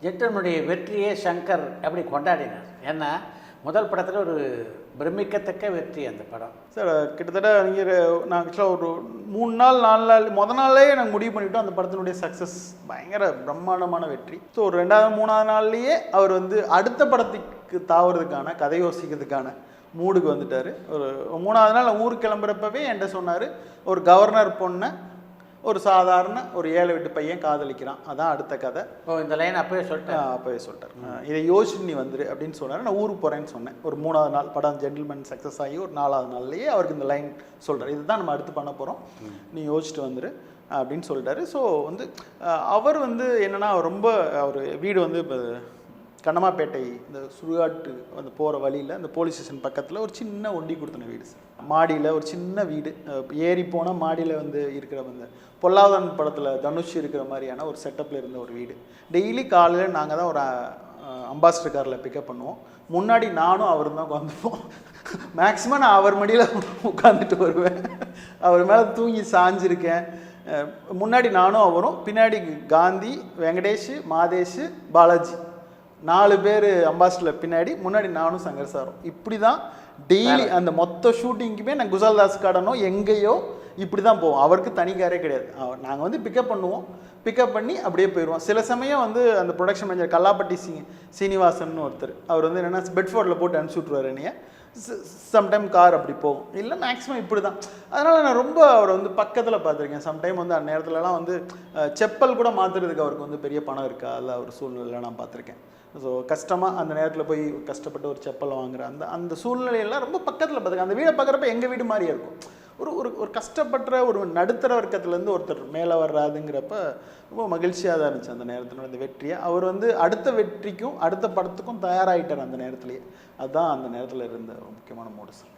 ஜென்டில்மேனுடைய வெற்றியை சங்கர் எப்படி கொண்டாடினார்? ஏன்னா முதல் படத்தில் ஒரு பிரமிக்கத்தக்க வெற்றி அந்த படம். சார் கிட்டத்தட்ட நீங்கள் நான் ஆக்சுவலாக ஒரு 3 நாள் 4 நாள் நாளே நாங்கள் முடிவு பண்ணிவிட்டோம் அந்த படத்தினுடைய சக்ஸஸ் பயங்கர பிரம்மாண்டமான வெற்றி. ஸோ ஒரு 2வது 3வது நாள்லேயே அவர் வந்து அடுத்த படத்துக்கு தாவறதுக்கான கதை யோசிக்கிறதுக்கான மூடுக்கு வந்துட்டார். ஒரு 3வது நாள் ஊருக்கு கிளம்புறப்பவே என்கிட்ட சொன்னார், ஒரு கவர்னர் பொண்ணை ஒரு சாதாரண ஒரு 7 வீட்டு பையன் காதலிக்கிறான், அதான் அடுத்த கதை. இந்த லைன் அப்பவே சொல்லிட்டார். இதை யோசிச்சு நீ வந்துரு அப்படின்னு சொன்னார். நான் ஊருக்கு போகிறேன்னு சொன்னேன். ஒரு 3வது நாள் படம் ஜென்டில்மேன் சக்ஸஸ் ஆகி ஒரு 4வது நாள்லேயே அவருக்கு இந்த லைன் சொல்கிறார், இதுதான் நம்ம அடுத்து பண்ண போகிறோம், நீ யோசிச்சுட்டு வந்துரு அப்படின்னு சொல்லிட்டாரு. ஸோ வந்து அவர் வந்து என்னென்னா ரொம்ப அவர் வீடு வந்து இப்போ கண்ணமாப்பேட்டை இந்த சுடுகாட்டு அந்த போகிற வழியில் அந்த போலீஸ் ஸ்டேஷன் பக்கத்தில் ஒரு சின்ன ஒண்டி கொடுத்தன வீடு சார். மாடியில் ஒரு சின்ன வீடு, ஏறி போனால் மாடியில் வந்து இருக்கிற அந்த பொல்லாதன் படத்தில் தனுஷ் இருக்கிற மாதிரியான ஒரு செட்டப்பில் இருந்த ஒரு வீடு. டெய்லி காலையில் நாங்கள் தான் ஒரு அம்பாசிடர் காரில் பிக்கப் பண்ணுவோம். முன்னாடி நானும் அவரும் தான் உட்காந்துப்போம். மேக்ஸிமம் நான் அவர் மடியில் உட்காந்துட்டு வருவேன். அவர் மேலே தூங்கி சாஞ்சிருக்கேன். முன்னாடி நானும் அவரும், பின்னாடி காந்தி, வெங்கடேஷ், மாதேஷ், பாலாஜி 4 பேர் அம்பாசிடரில் பின்னாடி, முன்னாடி நானும் சங்கர் சாரும். இப்படி தான் டெய்லி அந்த மொத்த ஷூட்டிங்குமே நான் குசால்தாஸ் கார்டனோ எங்கேயோ இப்படி தான் போவோம். அவருக்கு தனி காரே கிடையாது. நாங்கள் வந்து பிக்கப் பண்ணுவோம், பிக்கப் பண்ணி அப்படியே போயிடுவோம். சில சமயம் வந்து அந்த ப்ரொடக்ஷன் மேனேஜர் கல்லாப்பட்டி சீனிவாசன் ஒருத்தர், அவர் வந்து என்னென்னா பெட்ஃபோர்டில் போட்டு அனுப்பிச்சி விட்ருவார் என்னைய. சம்டைம் கார் அப்படி போகும், இல்லை மேக்ஸிமம் இப்படி தான். அதனால் நான் ரொம்ப அவரை வந்து பக்கத்தில் பார்த்துருக்கேன். சம்டைம் வந்து அந்த நேரத்துலலாம் வந்து செப்பல் கூட மாற்றுறதுக்கு அவருக்கு வந்து பெரிய பணம் இருக்கா அதில் ஒரு சூழ்நிலையில் நான் பார்த்துருக்கேன். ஸோ கஷ்டமாக அந்த நேரத்தில் போய் கஷ்டப்பட்டு ஒரு செப்பல் வாங்குற அந்த சூழ்நிலையெல்லாம் ரொம்ப பக்கத்தில் பார்த்துருக்கேன். அந்த வீடை பார்க்குறப்ப எங்கள் வீடு மாதிரியே இருக்கும். ஒரு கஷ்டப்படுற ஒரு நடுத்தர வர்க்கத்துலேருந்து ஒருத்தர் மேலே வர்றாதுங்கிறப்ப ரொம்ப மகிழ்ச்சியாக தான் இருந்துச்சு அந்த நேரத்தில் அந்த வெற்றியை. அவர் வந்து அடுத்த வெற்றிக்கும் அடுத்த படத்துக்கும் தயாராகிட்டார் அந்த நேரத்துலேயே. அதுதான் அந்த நேரத்தில் இருந்த ஒரு முக்கியமான மூடு சார்.